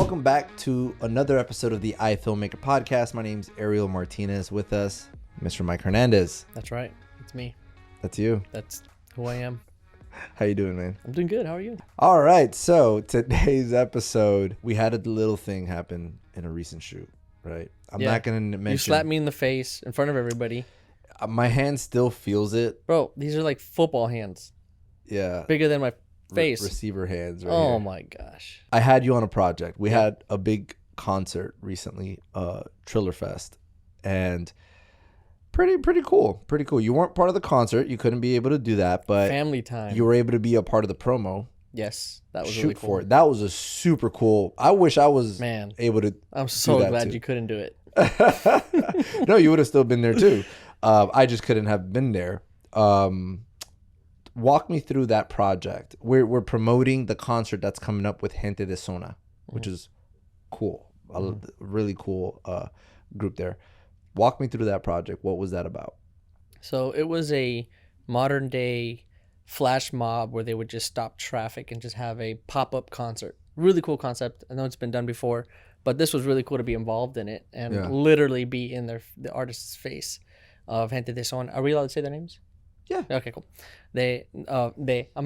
welcome back to another episode of the iFilmmaker podcast. My name's Ariel Martinez. With us, Mr. Mike Hernandez. That's right. It's me. That's you. That's who I am. How you doing, man? I'm doing good. How are you? All right. So today's episode, we had a little thing happen in a recent shoot, right? I'm not going to mention. You slapped me in the face in front of everybody. My hand still feels it. Bro, these are like football hands. Yeah. Bigger than my face. Receiver hands right Oh here. my gosh. I had you on a project. We had a big concert recently, Triller Fest, and pretty cool. Pretty cool. You weren't part of the concert. You couldn't be able to do that, but family time. you were able to be a part of the promo. Yes, that was Shoot really cool. for it. That was a super cool. I wish I was able to. I'm so do that glad too. you couldn't do it. No, you would have still been there too. I just couldn't have been there. Walk me through that project. We're promoting the concert that's coming up with Gente de Zona, which is cool. A really cool group there. Walk me through that project. What was that about? So it was a modern day flash mob where they would just stop traffic and just have a pop-up concert. Really cool concept. I know it's been done before, but this was really cool to be involved in it and literally be in the artist's face of Gente de Zona. Are we allowed to say their names? Yeah. Okay, cool. They. I'm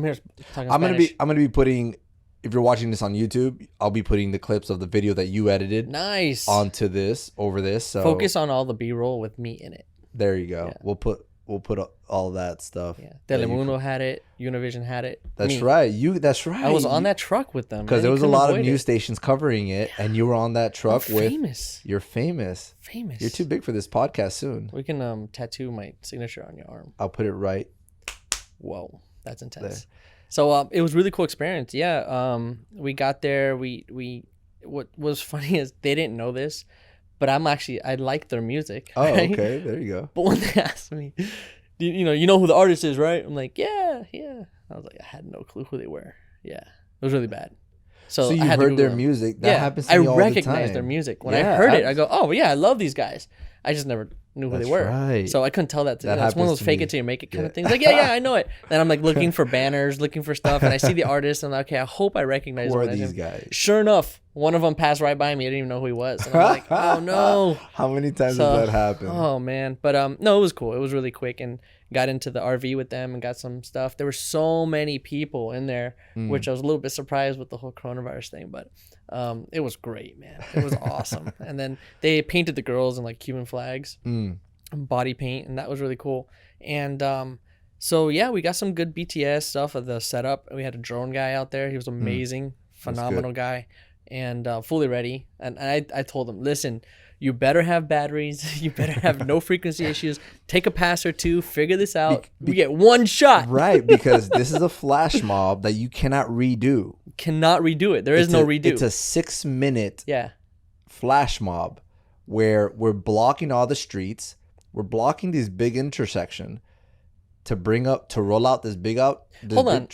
here talking I'm Spanish. gonna be putting. If you're watching this on YouTube, I'll be putting the clips of the video that you edited. Nice. Onto this over this. So focus on all the B-roll with me in it. There you go. Yeah. We'll put all that stuff. Yeah. Telemundo had it. Univision had it. That's right. That's right. I was on that truck with them because there was a lot of news stations covering it, and you were on that truck with. Famous. You're famous. Famous. You're too big for this podcast soon. We can tattoo my signature on your arm. I'll put it right. Whoa, that's intense. There. So it was really cool experience. Yeah. We got there. We what was funny is they didn't know this, but I like their music. Oh, right? okay. There you go. But when they asked me, you know who the artist is, right? I'm like, yeah. I was like, I had no clue who they were. Yeah, it was really bad. So you I had heard their them. music. That happens to me all the time. I recognized their music. When I heard it, I go, oh, yeah, I love these guys. I just never knew who they were. Right. So I couldn't tell that. That It's one of those fake it till you make it kind of things. Like, yeah, I know it. Then I'm like looking for banners, looking for stuff, and I see the artist, and I'm like, okay, I hope I recognize Who him. are these guys? Sure enough, one of them passed right by me. I didn't even know who he was. And I'm like, oh, no. How many times has that happened? Oh, man. But no, it was cool. It was really quick, and got into the RV with them and got some stuff. There were so many people in there, which I was a little bit surprised with the whole coronavirus thing, but it was great, man. It was awesome. And then they painted the girls in like Cuban flags, body paint, and that was really cool. And so yeah, we got some good BTS stuff of the setup. We had a drone guy out there. He was amazing, phenomenal guy, and fully ready. And I told him, listen, you better have batteries. You better have no frequency issues. Take a pass or two. Figure this out. We get one shot. Right, because this is a flash mob that you cannot redo. Cannot redo it. There is no redo. It's a 6-minute flash mob where we're blocking all the streets. We're blocking this big intersection to roll out this big truck.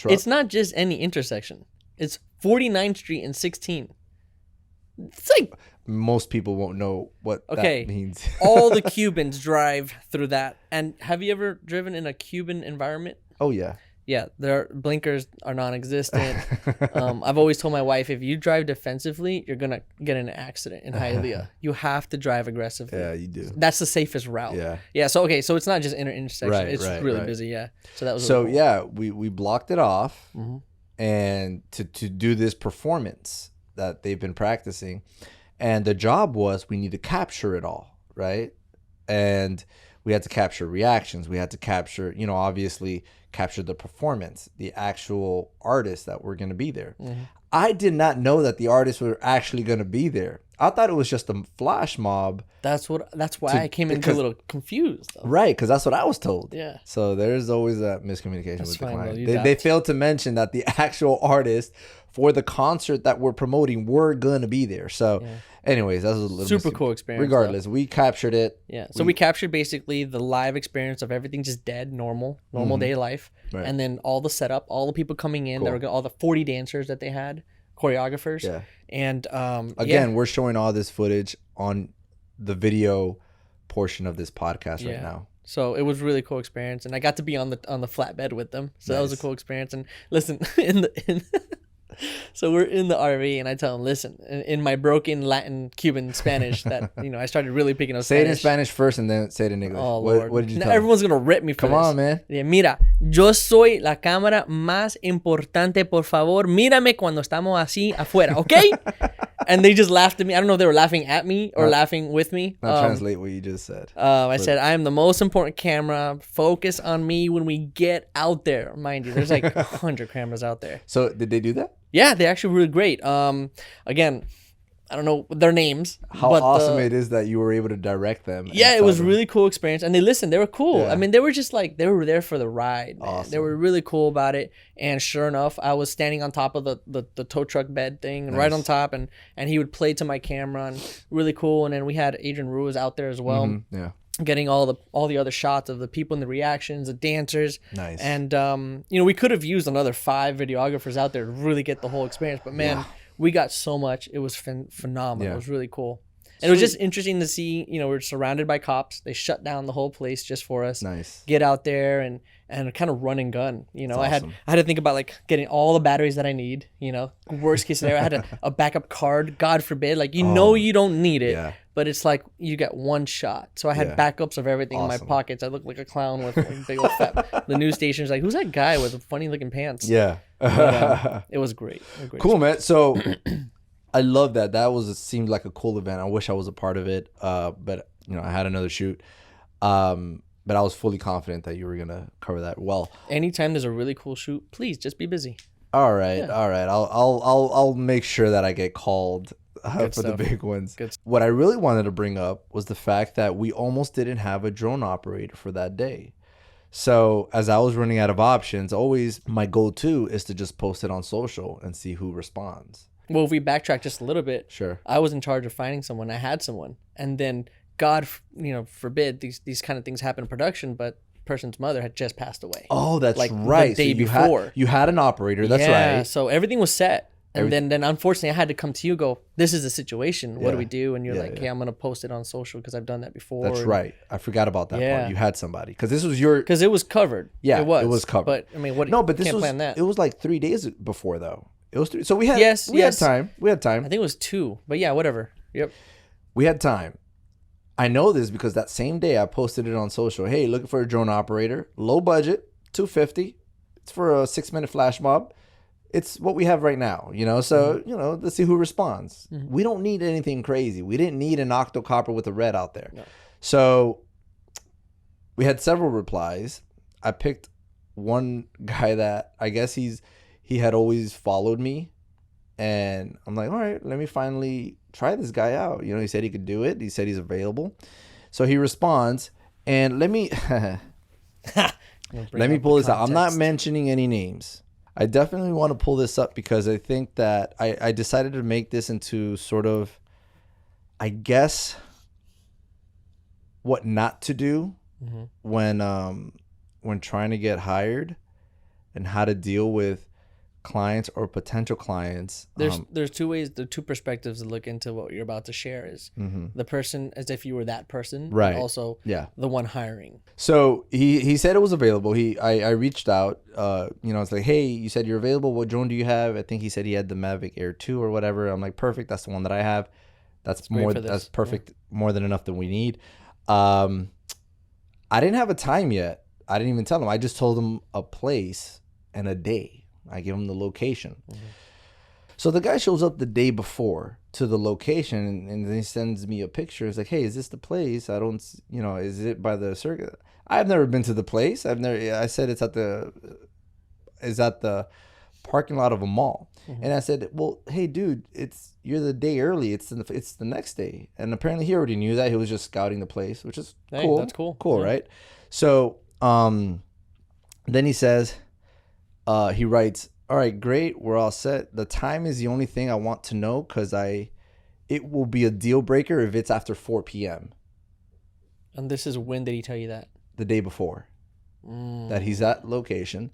It's not just any intersection. It's 49th Street and 16. It's like most people won't know what that means. All the Cubans drive through that. And have you ever driven in a Cuban environment? Oh yeah. Yeah, their blinkers are non-existent. I've always told my wife, if you drive defensively, you're gonna get in an accident in Hialeah. You have to drive aggressively. Yeah, you do. That's the safest route. Yeah. So it's not just intersection. Right, it's really busy. Yeah. So that was really cool. we blocked it off, and to do this performance that they've been practicing, and the job was we need to capture it all, right? And we had to capture reactions. We had to capture, obviously capture the performance, the actual artists that were going to be there. I did not know that the artists were actually going to be there. I thought it was just a flash mob. That's why I came in a little confused. Though. Right, because that's what I was told. Yeah. So there's always that miscommunication with the client. Though, they failed to mention that the actual artists for the concert that we're promoting were going to be there. So anyways, that was a little super cool experience. Regardless, we captured it. Yeah. So we captured basically the live experience of everything just dead, normal day life. Right. And then all the setup, all the people coming in, all the 40 dancers that they had, choreographers. Yeah. And again, we're showing all this footage on the video portion of this podcast right now. So it was a really cool experience, and I got to be on the flatbed with them. So that was a cool experience. And listen, in So we're in the RV, and I tell him, listen, in my broken Latin, Cuban Spanish that, I started really picking up Say Spanish. it in Spanish first and then say it in English. Oh, Lord. What did you Now tell him? everyone's going to rip me for Come this. on, man. Yeah, mira, yo soy la cámara más importante, por favor. Mírame cuando estamos así afuera, okay? And they just laughed at me. I don't know if they were laughing at me or laughing with me. Now translate what you just said. I said, I am the most important camera. Focus on me when we get out there. Mind you, there's like 100 cameras out there. So did they do that? Yeah, they're actually really great. Again, I don't know their names. How awesome it is that you were able to direct them. Yeah, it was a really cool experience. And they listened. They were cool. Yeah. I mean, they were just like, they were there for the ride, man. Awesome. They were really cool about it. And sure enough, I was standing on top of the tow truck bed thing, and right on top, and he would play to my camera, and really cool. And then we had Adrian Ruiz out there as well. Mm-hmm. Yeah. Getting all the other shots of the people in the reactions, the dancers. Nice. And we could have used another 5 videographers out there to really get the whole experience, but man, we got so much. It was phenomenal. Yeah. It was really cool. And it was just interesting to see, we're surrounded by cops. They shut down the whole place just for us. Nice. Get out there and kind of run and gun. I awesome. had to think about like getting all the batteries that I need, worst case scenario. I had a backup card, God forbid. Like, you don't need it, but it's like you get one shot. So I had backups of everything in my pockets. I looked like a clown with like, big old fat. The news station's like, who's that guy with funny looking pants? Yeah. But, it was great. Cool, man. So I love that. It seemed like a cool event. I wish I was a part of it. But I had another shoot. But I was fully confident that you were gonna cover that well. Anytime there's a really cool shoot, please just be busy. All right. I'll make sure that I get called for the big ones. What I really wanted to bring up was the fact that we almost didn't have a drone operator for that day. So as I was running out of options, always my go-to is to just post it on social and see who responds. Well, if we backtrack just a little bit, sure. I was in charge of finding someone. I had someone, and then God, forbid these kind of things happen in production, but the person's mother had just passed away. Oh, that's like right. The day before. You had an operator. That's right. So everything was set. And then unfortunately I had to come to you, go, this is the situation. What do we do? And you're like, I'm going to post it on social because I've done that before. That's right. I forgot about that part. You had somebody. Because this was your... Because it was covered. Yeah, it was covered. But I mean, can't plan that. It was like 3 days before though. It was 3. So we had time. We had time. I think it was 2. But yeah, whatever. Yep. We had time. I know this because that same day I posted it on social. Hey, looking for a drone operator. Low budget, $250. It's for a 6-minute flash mob. It's what we have right now, So, let's see who responds. Mm-hmm. We don't need anything crazy. We didn't need an octocopper with a red out there. No. So we had several replies. I picked one guy that I guess he had always followed me. And I'm like, all right, let me finally try this guy out. He said he could do it. He said he's available. So he responds, and let me pull this out. I'm not mentioning any names. I definitely want to pull this up because I think that I decided to make this into sort of, I guess, what not to do when trying to get hired and how to deal with clients or potential clients. There's 2 ways, there are 2 perspectives to look into what you're about to share is the person as if you were that person, right? And also the one hiring. So he said it was available. I reached out, it's like, hey, you said you're available. What drone do you have? I think he said he had the Mavic Air 2 or whatever. I'm like, perfect. That's the one that I have. That's perfect. More than enough than we need. I didn't have a time yet. I didn't even tell him. I just told him a place and a day. I give him the location. So the guy shows up the day before to the location and then he sends me a picture. It's like, hey, is this the place? I don't, is it by the circuit? I've never been to the place. I said it's at the parking lot of a mall. And I said, well, hey, dude, you're the day early. It's the next day. And apparently he already knew that. He was just scouting the place, which is cool. That's cool. Cool, right? So then he says, he writes, all right, great. We're all set. The time is the only thing I want to know because it will be a deal breaker if it's after 4 p.m. And this is when did he tell you that? The day before that he's at location.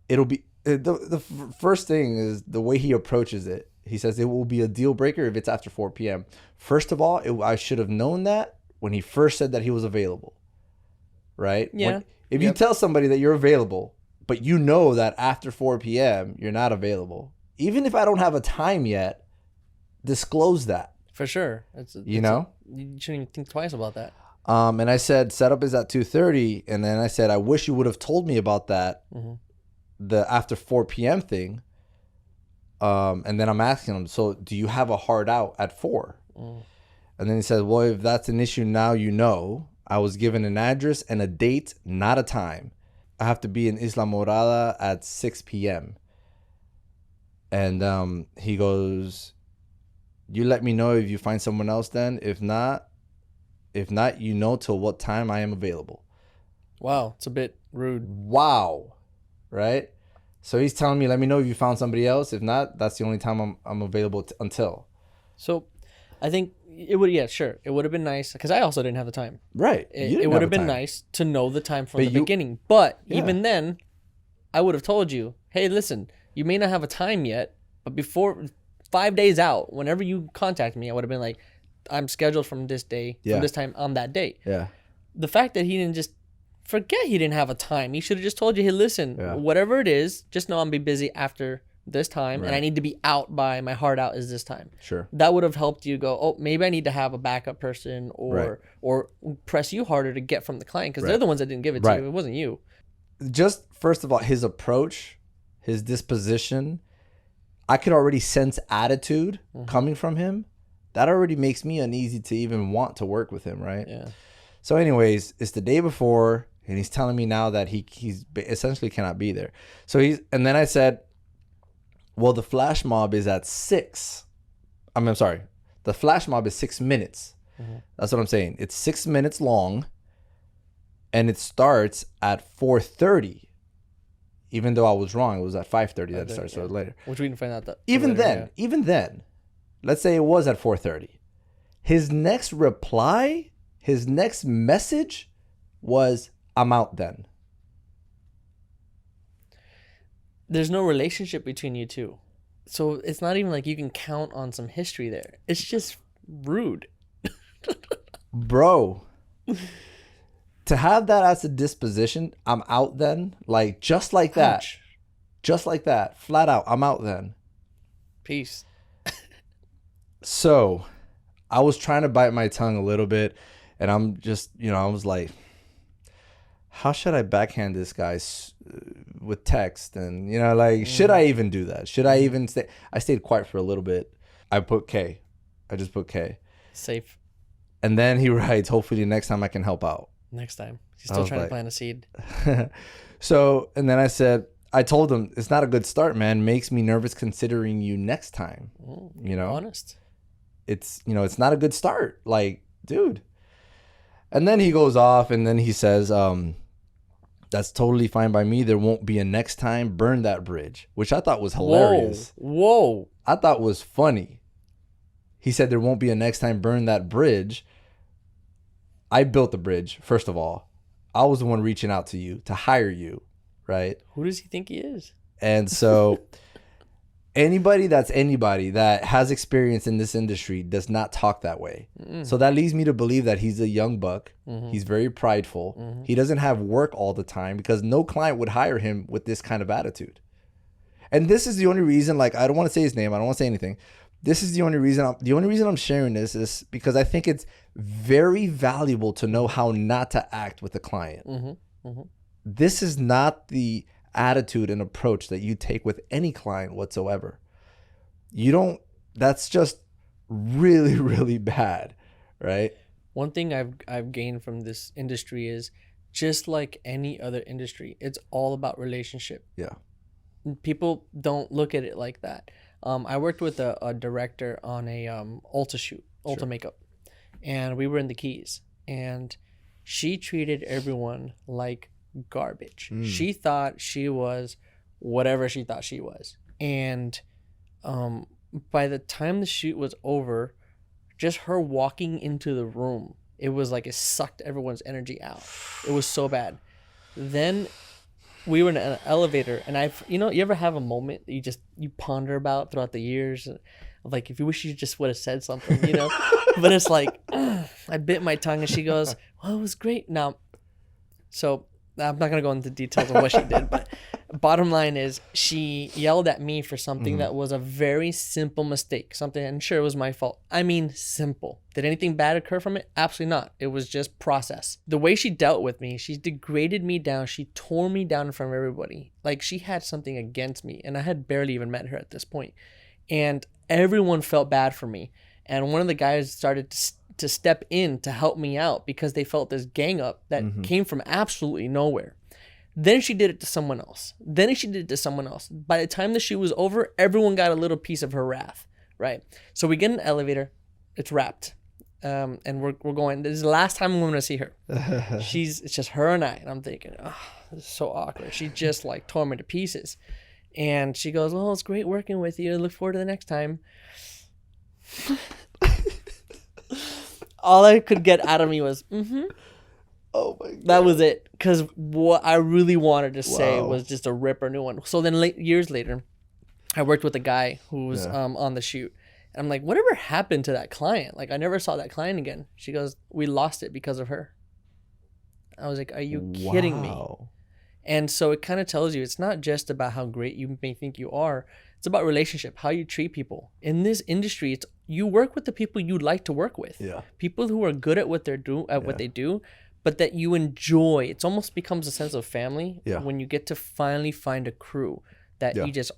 It'll be the first thing is the way he approaches it. He says it will be a deal breaker if it's after 4 p.m. First of all, I should have known that when he first said that he was available. Right? Yeah. If you tell somebody that you're available, but you know that after 4 p.m. you're not available, even if I don't have a time yet, disclose that. For sure. You know? You shouldn't even think twice about that. And I said, setup is at 2:30. And then I said, I wish you would have told me about that, the after 4 p.m. thing. And then I'm asking him, so do you have a hard out at 4? And then he said, well, if that's an issue now, you know, I was given an address and a date, not a time. I have to be in Isla Morada at 6 p.m. And he goes, you let me know if you find someone else then. If not, you know till what time I am available. Wow, it's a bit rude. Wow. Right? So he's telling me, let me know if you found somebody else. If not, that's the only time I'm available until. So I think it would, yeah, sure. It would have been nice because I also didn't have the time. Right. It would have been nice to know the time from the beginning. But even then, I would have told you, hey, listen, you may not have a time yet, but before 5 days out, whenever you contact me, I would have been like, I'm scheduled from this day, from this time on that date. Yeah. The fact that he didn't just forget he didn't have a time. He should have just told you, hey, listen, whatever it is, just know I'm be busy after this time and I need to be out by my hard out is this time. Sure. That would have helped you go, oh, maybe I need to have a backup person or press you harder to get from the client because they're the ones that didn't give it to you. It wasn't you. Just first of all, his approach, his disposition, I could already sense attitude coming from him. That already makes me uneasy to even want to work with him, right? Yeah. So anyways, it's the day before and he's telling me now that he's essentially cannot be there. So and then I said, well, the flash mob is at 6. I'm sorry. The flash mob is 6 minutes. That's what I'm saying. It's 6 minutes long and it starts at 4:30. Even though I was wrong, it was at 5:30 that it started, so later. Which we didn't find out that. Even then, let's say it was at 4:30. His next reply, his next message was, I'm out then. There's no relationship between you two. So it's not even like you can count on some history there. It's just rude. Bro, to have that as a disposition, I'm out then, like just like that. Ouch. Just like that, flat out, I'm out then. Peace. So I was trying to bite my tongue a little bit and I'm just, I was like, how should I backhand this guy with text? And, should I even do that? Should I even stay? I stayed quiet for a little bit. I put K. I just put K. Safe. And then he writes, hopefully next time I can help out. Next time. He's still trying to plant a seed. So, and then I told him, it's not a good start, man. Makes me nervous considering you next time. Honest. It's not a good start. Like, dude. And then he goes off and then he says, that's totally fine by me. There won't be a next time. Burn that bridge, which I thought was hilarious. Whoa. I thought was funny. He said there won't be a next time. Burn that bridge. I built the bridge, first of all. I was the one reaching out to you to hire you, right? Who does he think he is? And so anybody that has experience in this industry does not talk that way. So that leads me to believe that he's a young buck. He's very prideful. He doesn't have work all the time because no client would hire him with this kind of attitude. And this is the only reason, I don't want to say his name. I don't want to say anything. This is the only reason I'm sharing this is because I think it's very valuable to know how not to act with a client. This is not the attitude and approach that you take with any client whatsoever. That's just really, really bad, right? One thing I've gained from this industry is just like any other industry, it's all about relationship. Yeah. People don't look at it like that. I worked with a director on a Ulta makeup, and we were in the Keys, and she treated everyone like garbage. She thought she was whatever she thought she was, and by the time the shoot was over, just her walking into the room, it was like it sucked everyone's energy out. It was so bad. Then we were in an elevator, and you ever have a moment that you ponder about throughout the years, like if you wish you just would have said something, but it's like I bit my tongue, and she goes, well, it was great. Now, so I'm not gonna go into details of what she did, but Bottom line is, she yelled at me for something that was a very simple mistake. Something, and sure, it was my fault. I mean, simple. Did anything bad occur from it? Absolutely not. It was just process. The way she dealt with me, she degraded me down. She tore me down in front of everybody. Like, she had something against me, and I had barely even met her at this point. And everyone felt bad for me. And one of the guys started to step in to help me out because they felt this gang up that came from absolutely nowhere. Then she did it to someone else. Then she did it to someone else. By the time the shoot was over, everyone got a little piece of her wrath, right? So we get in the elevator. It's wrapped. And we're going. This is the last time I'm going to see her. It's just her and I. And I'm thinking, oh, this is so awkward. She just like tore me to pieces. And she goes, well, it's great working with you. I look forward to the next time. All I could get out of me was, Oh my God. That was it. Because what I really wanted to say was just a ripper new one. So then years later, I worked with a guy who was on the shoot. And I'm like, whatever happened to that client? Like, I never saw that client again. She goes, we lost it because of her. I was like, are you kidding me? And so it kind of tells you it's not just about how great you may think you are. It's about relationship, how you treat people. In this industry, it's you work with the people you like to work with. Yeah. People who are good at what what they do, but that you enjoy. It almost becomes a sense of family when you get to finally find a crew that you just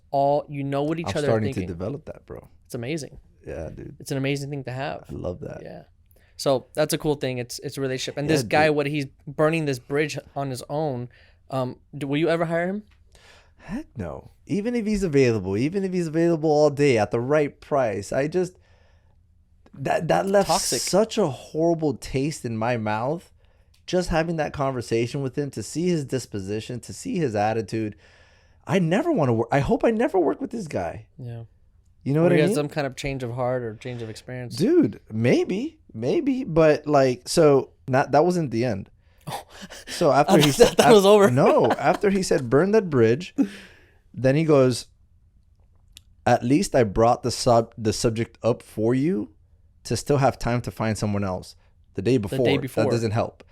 you know what each other are thinking. I'm starting to develop that, bro. It's amazing. Yeah, dude. It's an amazing thing to have. I love that. Yeah. So that's a cool thing. It's a relationship. And this guy, what he's burning this bridge on his own. Will you ever hire him? Heck no. Even if he's available all day at the right price, I just that left Toxic. Such a horrible taste in my mouth. Just having that conversation with him, to see his disposition, to see his attitude. I never want to work. I hope I never work with this guy. Yeah. You know what I mean? Some kind of change of heart or change of experience. Dude, maybe, but like, so that wasn't the end. Oh. So after he said that was over. No, after he said burn that bridge, then he goes, at least I brought the subject up for you to still have time to find someone else the day before. That doesn't help.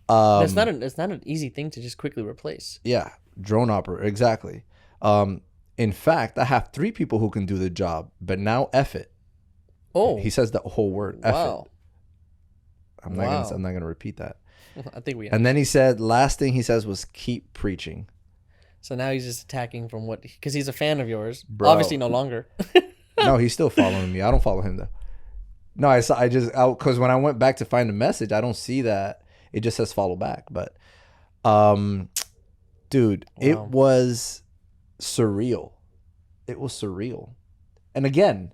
It's not an easy thing to just quickly replace. Yeah, drone operator, exactly. In fact, I have 3 people who can do the job, but now F it. Oh, he says the whole word. F it. I'm not gonna repeat that. I think we. And then he said, last thing he says was keep preaching. So now he's just attacking from because he's a fan of yours. Bro. Obviously, no longer. No, he's still following me. I don't follow him though. No, because when I went back to find the message, I don't see that. It just says follow back. But, dude, It was surreal. It was surreal. And again,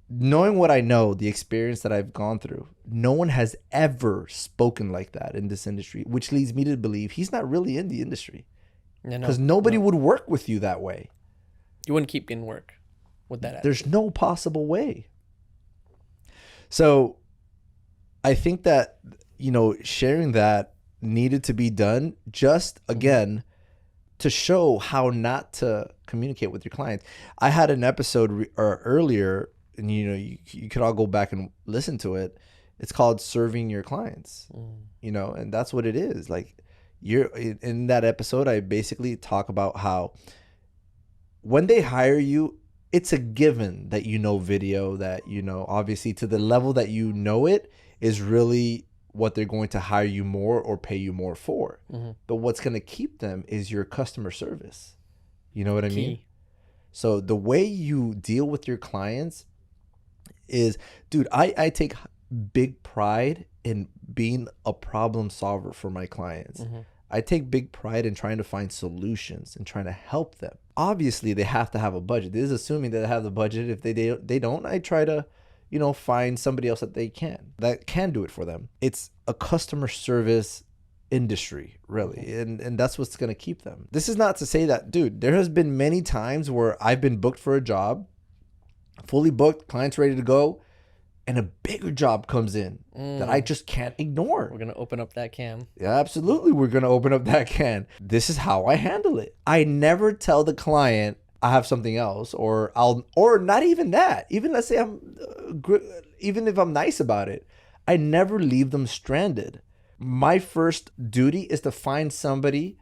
knowing what I know, the experience that I've gone through, no one has ever spoken like that in this industry, which leads me to believe he's not really in the industry. Because nobody would work with you that way. You wouldn't keep getting work with that attitude. There's no possible way. So I think that, sharing that needed to be done just, again, to show how not to communicate with your clients. I had an episode earlier, and you could all go back and listen to it. It's called Serving Your Clients, and that's what it is. Like, you're in that episode, I basically talk about how when they hire you, it's a given that video, that obviously to the level that it is really what they're going to hire you more or pay you more for. But what's going to keep them is your customer service. You know what I mean? So the way you deal with your clients is, dude, I take big pride in being a problem solver for my clients. I take big pride in trying to find solutions and trying to help them. Obviously, they have to have a budget. This is assuming that they have the budget. If they don't, I try to, find somebody else that can do it for them. It's a customer service industry, really. And that's what's going to keep them. This is not to say that, dude, there has been many times where I've been booked for a job, fully booked, clients ready to go, and a bigger job comes in that I just can't ignore. We're going to open up that can. Yeah, absolutely. We're going to open up that can. This is how I handle it. I never tell the client I have something else, or not even that. Even let's say even if I'm nice about it, I never leave them stranded. My first duty is to find somebody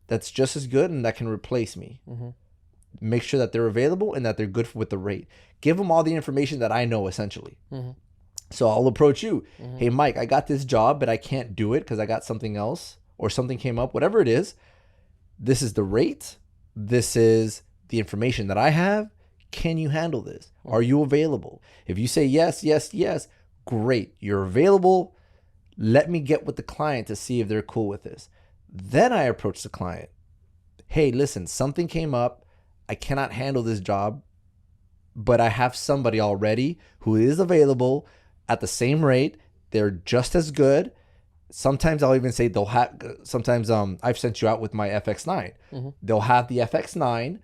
that's just as good and that can replace me. Make sure that they're available and that they're good with the rate. Give them all the information that I know, essentially. So I'll approach you. Hey, Mike, I got this job, but I can't do it because I got something else or something came up, whatever it is. This is the rate. This is the information that I have. Can you handle this? Are you available? If you say yes, yes, yes, great. You're available. Let me get with the client to see if they're cool with this. Then I approach the client. Hey, listen, something came up. I cannot handle this job, but I have somebody already who is available at the same rate. They're just as good. Sometimes I'll even say they'll have, sometimes I've sent you out with my FX9. They'll have the FX9.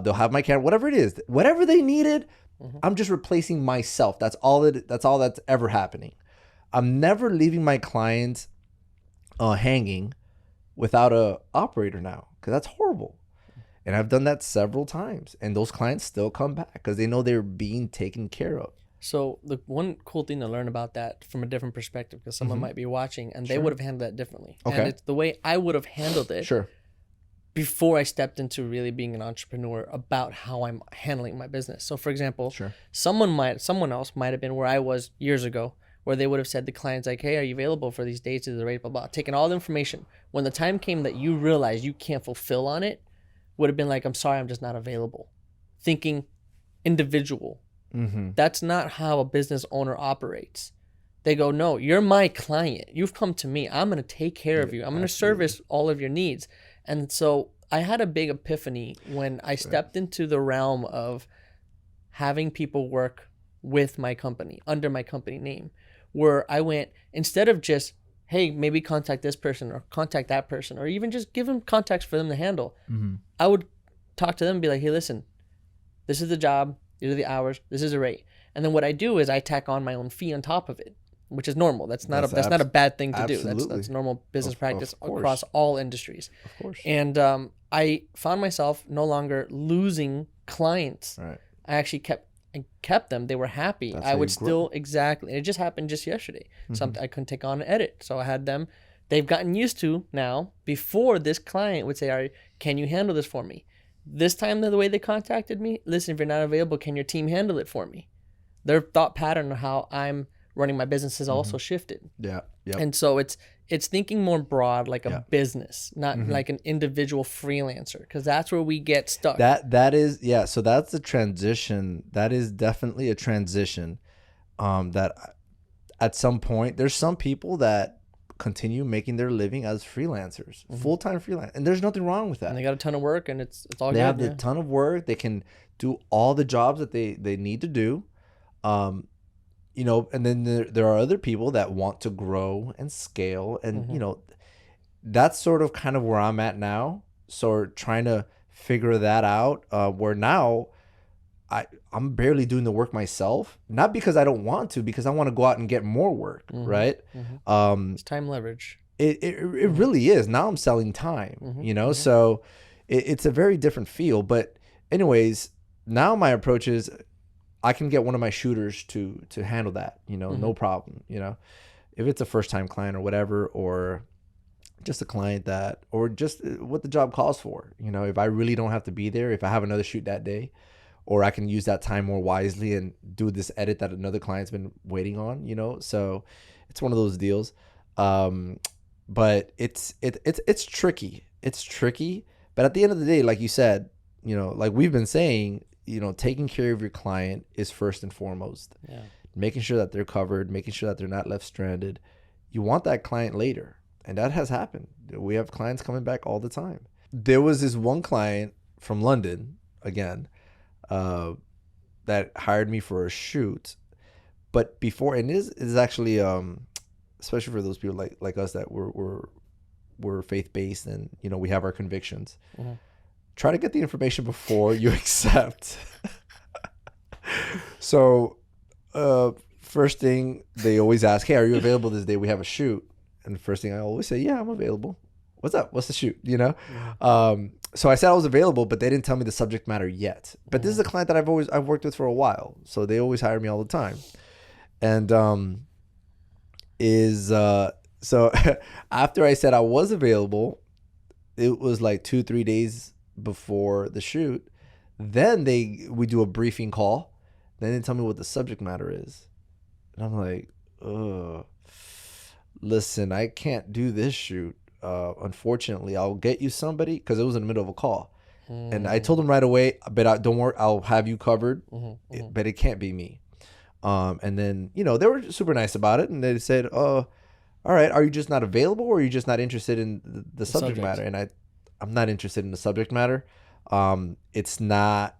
They'll have my camera, whatever it is, whatever they needed. I'm just replacing myself. That's all that's ever happening. I'm never leaving my clients hanging without a operator now, because that's horrible. And I've done that several times, and those clients still come back because they know they're being taken care of. So the one cool thing to learn about that from a different perspective, because someone might be watching and they would have handled that differently. Okay. And it's the way I would have handled it before I stepped into really being an entrepreneur about how I'm handling my business. So for example, someone else might have been where I was years ago, where they would have said to clients like, hey, are you available for these dates at the rate, blah, blah, taking all the information. When the time came that you realized you can't fulfill on it, would have been like, I'm sorry, I'm just not available. Thinking individual. That's not how a business owner operates. They go, no, you're my client. You've come to me. I'm going to take care of you. I'm going to service all of your needs. And so I had a big epiphany when I stepped into the realm of having people work with my company, under my company name, where I went, instead of just, hey, maybe contact this person or contact that person, or even just give them contacts for them to handle. I would talk to them and be like, hey, listen, this is the job. These are the hours. This is the rate. And then what I do is I tack on my own fee on top of it, which is normal. That's not a bad thing to do. That's normal business practice across all industries. Of course. And I found myself no longer losing clients. I actually kept them. They were happy. I would still, exactly. It just happened just yesterday. I couldn't take on an edit. So I had them. They've gotten used to now. Before, this client would say, can you handle this for me? This time, the way they contacted me, listen, if you're not available, can your team handle it for me? Their thought pattern of how I'm running my business has also shifted. And so it's thinking more broad, like a business, not like an individual freelancer, because that's where we get stuck. That is, so that's the transition. That is definitely a transition. That at some point, there's some people that continue making their living as freelancers, full-time freelance, and there's nothing wrong with that. And they got a ton of work, and it's all good. They have a ton of work. They can do all the jobs that they need to do. And then there are other people that want to grow and scale, and that's sort of kind of where I'm at now. So trying to figure that out, where now I'm barely doing the work myself, not because I don't want to, because I want to go out and get more work, right? It's time leverage. It really is. Now I'm selling time, so it's a very different feel. But anyways, now my approach is I can get one of my shooters to handle that, no problem, if it's a first time client or whatever, or just a client or just what the job calls for, if I really don't have to be there, if I have another shoot that day, or I can use that time more wisely and do this edit that another client's been waiting on, so it's one of those deals. But it's tricky. It's tricky. But at the end of the day, like you said, like we've been saying, taking care of your client is first and foremost. Making sure that they're covered, making sure that they're not left stranded. You want that client later. And that has happened. We have clients coming back all the time. There was this one client from London, again, that hired me for a shoot. But before, and it is actually, especially for those people like us that we're faith-based and, we have our convictions. Try to get the information before you accept. So first thing they always ask, hey, are you available this day? We have a shoot. And the first thing I always say, yeah, I'm available. What's up? What's the shoot? So I said I was available, but they didn't tell me the subject matter yet. But this is a client that I've worked with for a while. So they always hire me all the time. And so after I said I was available, it was like 2-3 days before the shoot. Then we do a briefing call. Then they tell me what the subject matter is. And I'm like, ugh. Listen, I can't do this shoot. Unfortunately, I'll get you somebody, because it was in the middle of a call. And I told them right away, but don't worry, I'll have you covered. But it can't be me. And then, they were super nice about it. And they said, oh, all right, are you just not available, or are you just not interested in the subject matter? And I'm not interested in the subject matter. It's not,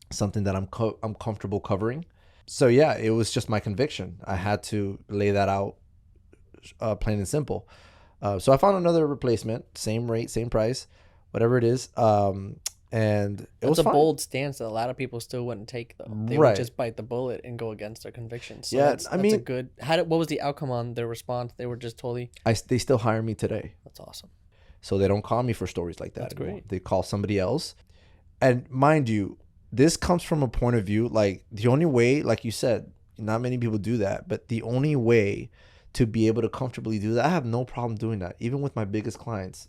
something that I'm comfortable covering. So yeah, it was just my conviction. I had to lay that out, plain and simple. So I found another replacement, same rate, same price, whatever it is. And it was a bold stance that a lot of people still wouldn't take, though. They would just bite the bullet and go against their convictions. So that's a good. What was the outcome on their response? They were just totally. They still hire me today. That's awesome. So they don't call me for stories like that. That's anymore. Great. They call somebody else. And mind you, this comes from a point of view, like the only way, like you said, not many people do that, but the only way to be able to comfortably do that, I have no problem doing that, even with my biggest clients.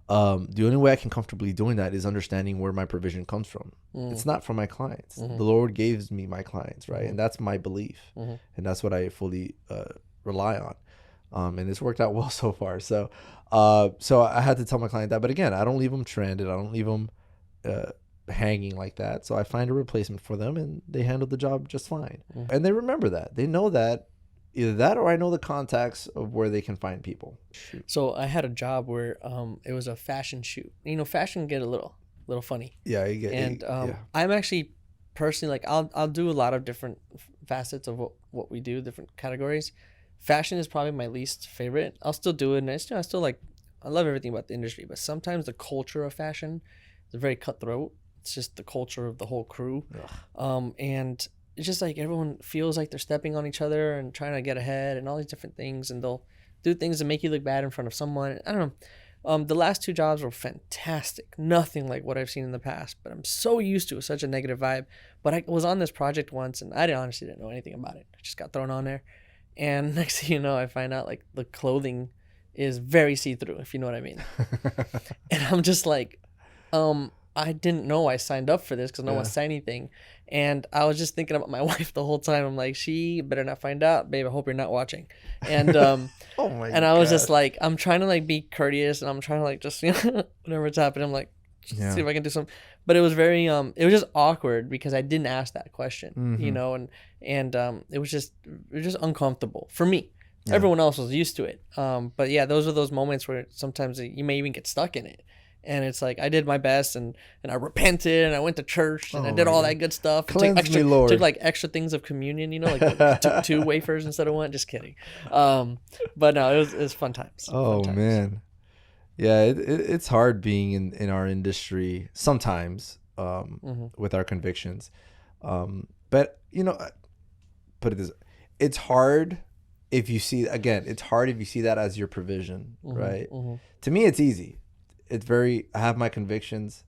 The only way I can comfortably doing that is understanding where my provision comes from. It's not from my clients. The Lord gives me my clients, right? And that's my belief. And that's what I fully rely on. And it's worked out well so far. So I had to tell my client that. But again, I don't leave them stranded. I don't leave them hanging like that. So I find a replacement for them, and they handle the job just fine. And they remember that. They know that. Either that, or I know the contacts of where they can find people. Shoot. So I had a job where it was a fashion shoot. Fashion can get a little funny. Yeah, you get. And I'm actually personally, like, I'll do a lot of different facets of what we do, different categories. Fashion is probably my least favorite. I'll still do it, and I still like. I love everything about the industry, but sometimes the culture of fashion is very cutthroat. It's just the culture of the whole crew, and it's just like everyone feels like they're stepping on each other and trying to get ahead and all these different things, and they'll do things to make you look bad in front of someone. I don't know. The last 2 jobs were fantastic. Nothing like what I've seen in the past, but I'm so used to it, such a negative vibe. But I was on this project once, and I honestly didn't know anything about it. I just got thrown on there. And next thing you know, I find out like the clothing is very see-through, if you know what I mean. And I'm just like, I didn't know I signed up for this because no one said anything. And I was just thinking about my wife the whole time. I'm like, she better not find out, babe. I hope you're not watching. And I was just like, I'm trying to like be courteous, and I'm trying to like just whatever's happening, I'm like, see if I can do something. But it was very it was just awkward because I didn't ask that question, and it was just uncomfortable for me. Yeah. Everyone else was used to it. But yeah, those are those moments where sometimes you may even get stuck in it. And it's like I did my best, and I repented, and I went to church, and I did all that good stuff. Cleanse me, Lord. Took like extra things of communion, like took 2 wafers instead of 1. Just kidding. But no, it was fun times. Oh, fun times. Man. Yeah, it's hard being in our industry sometimes with our convictions. But, put it this way. It's hard if you see, again, it's hard if you see that as your provision, right? To me, it's easy. I have my convictions,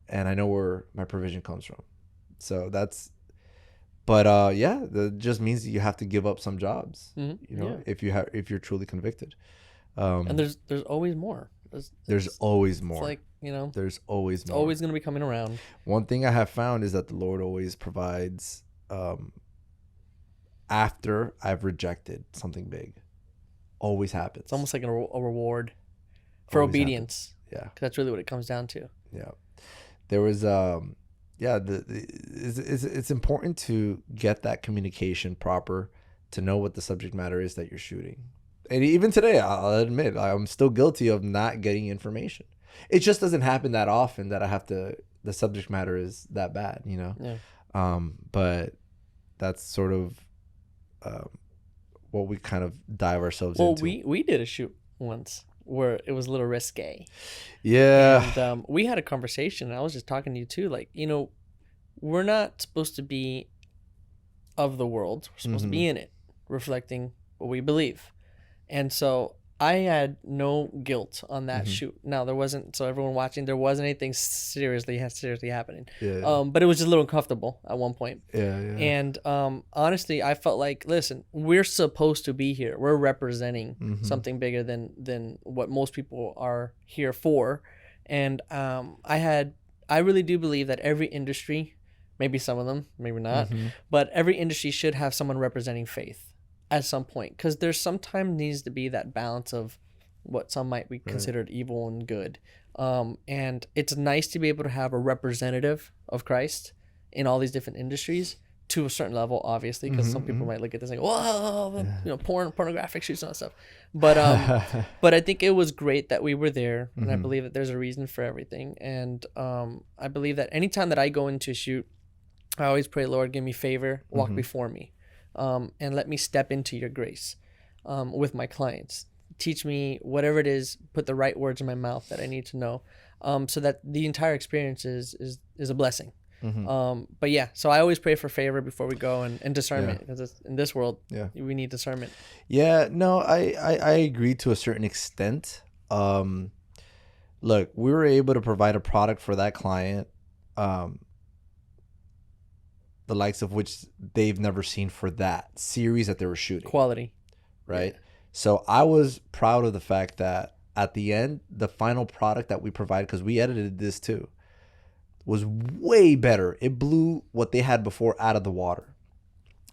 and I know where my provision comes from. So that just means that you have to give up some jobs, if you're truly convicted. And there's always more. There's always more. It's like, there's always more. Always going to be coming around. One thing I have found is that the Lord always provides, after I've rejected something big. Always happens. It's almost like a reward for always obedience. Happens. Yeah, because that's really what it comes down to. Yeah, there was it's important to get that communication proper, to know what the subject matter is that you're shooting. And even today, I'll admit, I'm still guilty of not getting information. It just doesn't happen that often that I have to. The subject matter is that bad, Yeah. But that's sort of what we kind of dive ourselves into. Well, we did a shoot once where it was a little risque. Yeah. And we had a conversation, and I was just talking to you too. Like, we're not supposed to be of the world. We're supposed to be in it, reflecting what we believe. And so I had no guilt on that shoot. Now there wasn't, so everyone watching, there wasn't anything seriously happening. Yeah. But it was just a little uncomfortable at one point. Yeah. And honestly, I felt like, listen, we're supposed to be here. We're representing something bigger than what most people are here for. And I really do believe that every industry, maybe some of them, maybe not, but every industry should have someone representing faith at some point, because there's sometimes needs to be that balance of what some might be considered evil and good. And it's nice to be able to have a representative of Christ in all these different industries to a certain level, obviously, because some people might look at this and go, whoa, pornographic shoots and all that stuff. But but I think it was great that we were there, and I believe that there's a reason for everything. And I believe that anytime that I go into a shoot, I always pray, Lord, give me favor, walk before me. And let me step into your grace with my clients. Teach me whatever it is, put the right words in my mouth that I need to know, so that the entire experience is a blessing. But yeah, so I always pray for favor before we go, and discernment, because in this world, we need discernment. Yeah, no, I agree to a certain extent. Look, we were able to provide a product for that client, the likes of which they've never seen for that series that they were shooting. Quality. Right? Yeah. So I was proud of the fact that at the end, the final product that we provided, because we edited this too, was way better. It blew what they had before out of the water.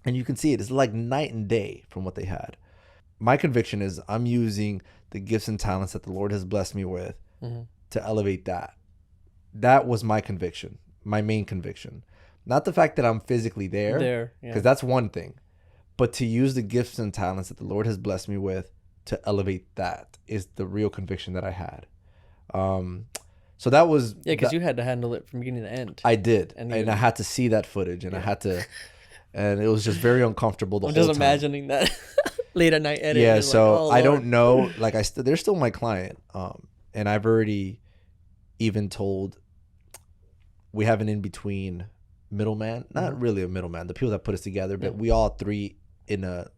And you can see it. It's like night and day from what they had. My conviction is I'm using the gifts and talents that the Lord has blessed me with to elevate that. That was my conviction, my main conviction. Not the fact that I'm physically there, because that's one thing, but to use the gifts and talents that the Lord has blessed me with to elevate that is the real conviction that I had. So that was... Yeah, because you had to handle it from beginning to end. I did. And I had to see that footage, and I had to... And it was just very uncomfortable the whole time. I'm just imagining that late at night editing. Yeah, so I don't know. Like, they're still my client. And I've already even told... We have an in-between... middleman, not really a middleman, the people that put us together, but we all three in a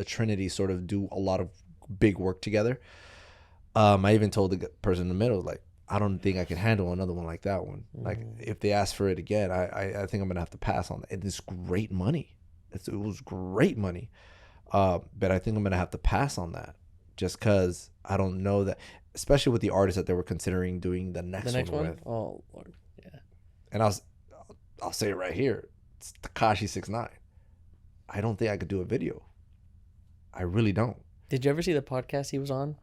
trinity sort of do a lot of big work together. I even told the person in the middle, like, I don't think I can handle another one like that one. Like, if they ask for it again, I think I'm gonna have to pass on it. It's great money. It was great money, but I think I'm gonna have to pass on that just because I don't know that, especially with the artists that they were considering doing the next one with. Oh Lord, yeah. And I'll say it right here. It's Tekashi 6ix9ine. I don't think I could do a video. I really don't. Did you ever see the podcast he was on?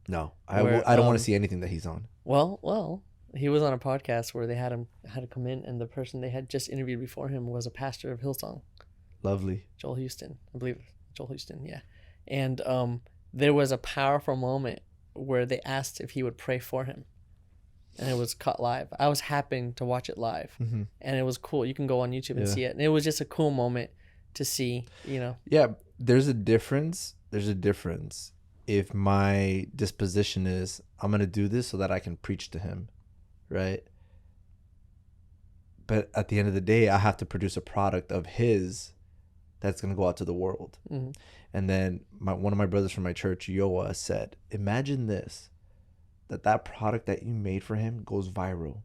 No, I don't want to see anything that he's on. Well, he was on a podcast where they had to come in, and the person they had just interviewed before him was a pastor of Hillsong. Lovely. Joel Houston, I believe. Joel Houston, yeah. And there was a powerful moment where they asked if he would pray for him. And it was cut live. I was happy to watch it live. And it was cool. You can go on YouTube and see it. And it was just a cool moment to see, Yeah, there's a difference. If my disposition is, I'm going to do this so that I can preach to him, right? But at the end of the day, I have to produce a product of his that's going to go out to the world. And then one of my brothers from my church, Yoa, said, imagine this. That product that you made for him goes viral,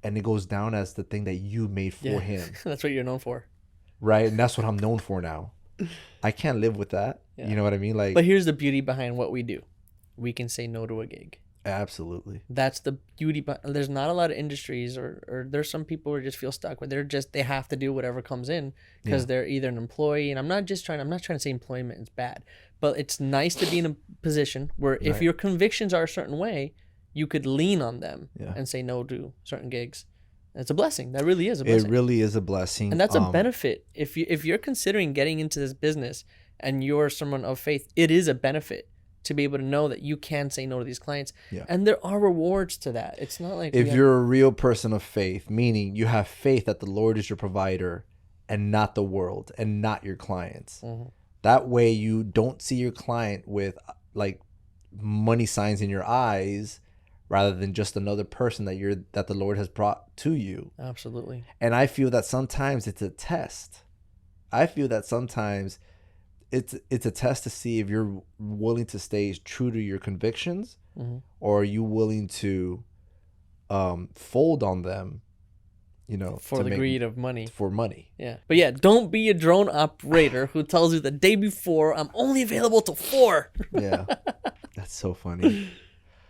and it goes down as the thing that you made for him. That's what you're known for, right? And that's what I'm known for now. I can't live with that. You know what I mean? Like, but here's the beauty behind what we do: we can say no to a gig. Absolutely. That's the beauty. But there's not a lot of industries, or there's some people who just feel stuck where they have to do whatever comes in because they're either an employee. And I'm not trying to say employment is bad, but it's nice to be in a position where if your convictions are a certain way, you could lean on them and say no to certain gigs. It's a blessing. That really is a blessing. It really is a blessing. And that's a benefit. If you're considering getting into this business and you're someone of faith, it is a benefit to be able to know that you can say no to these clients. And there are rewards to that. It's not like... If you're a real person of faith, meaning you have faith that the Lord is your provider and not the world and not your clients. That way you don't see your client with like money signs in your eyes rather than just another person that the Lord has brought to you. Absolutely. And I feel that sometimes it's a test. I feel that sometimes it's a test to see if you're willing to stay true to your convictions, Mm-hmm. or are you willing to fold on them, For the greed of money. for money. Yeah. But yeah, don't be a drone operator who tells you the day before, I'm only available till 4. Yeah. That's so funny.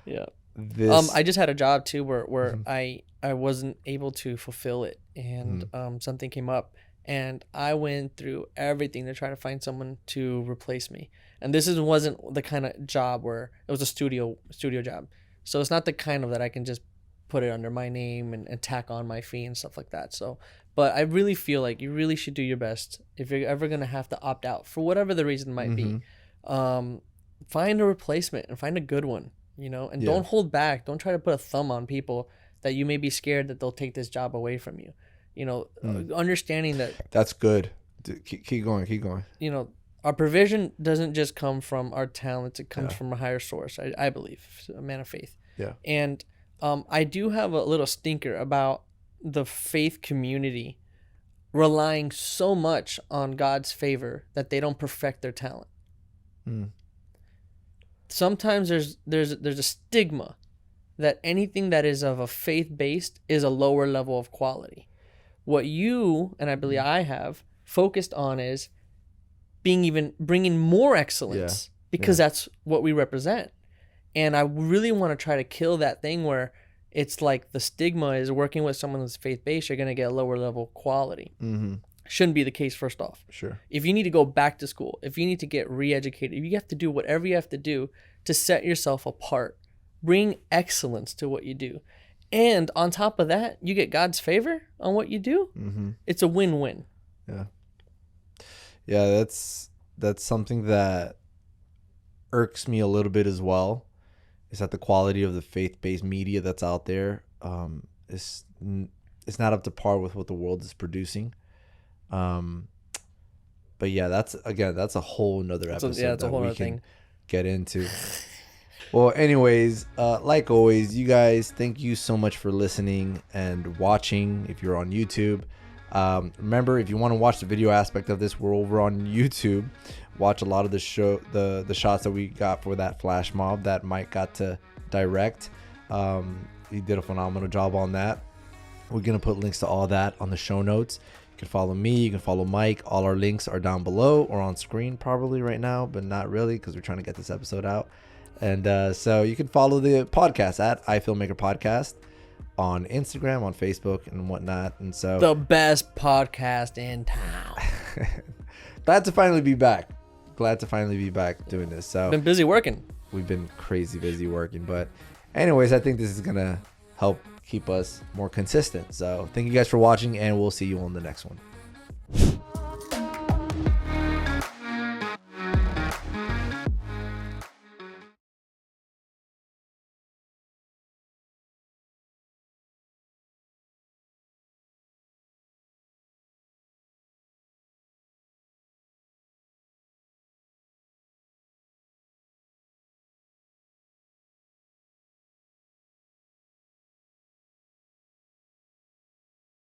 Yeah. This I just had a job too where I wasn't able to fulfill it, and something came up, and I went through everything to try to find someone to replace me. And this wasn't the kind of job where it was a studio job. So it's not the kind of that I can just put it under my name and tack on my fee and stuff like that. So, but I really feel like you really should do your best if you're ever going to have to opt out for whatever the reason might be. Find a replacement and find a good one, and don't hold back. Don't try to put a thumb on people that you may be scared that they'll take this job away from you. Understanding that that's good. Keep going. Our provision doesn't just come from our talents. It comes from a higher source. I believe, a man of faith. Yeah. And I do have a little stinker about the faith community relying so much on God's favor that they don't perfect their talent. Sometimes there's a stigma that anything that is of a faith-based is a lower level of quality. What you, and I believe I have, focused on is bringing more excellence because that's what we represent. And I really want to try to kill that thing where it's like the stigma is working with someone that's faith-based, you're going to get a lower level quality. Shouldn't be the case, first off. Sure. If you need to go back to school, if you need to get re-educated, you have to do whatever you have to do to set yourself apart. Bring excellence to what you do. And on top of that, you get God's favor on what you do. It's a win-win. Yeah. Yeah, that's something that irks me a little bit as well. Is that the quality of the faith-based media that's out there is not up to par with what the world is producing. But yeah, that's a whole nother episode that's a whole that we other can thing. Get into. Well, anyways, like always, you guys, thank you so much for listening and watching. If you're on YouTube, remember, if you want to watch the video aspect of this, we're over on YouTube. Watch a lot of the shots that we got for that flash mob that Mike got to direct. He did a phenomenal job on that. We're gonna put links to all that on the show notes. You can follow me, you can follow Mike. All our links are down below or on screen probably right now, but not really because we're trying to get this episode out. And so you can follow the podcast at iFilmmaker Podcast on Instagram, on Facebook, and whatnot. And so the best podcast in town. Glad to finally be back doing this. So Been busy working. We've been crazy busy working, but anyways, I think this is gonna help keep us more consistent. So thank you guys for watching, and we'll see you on the next one.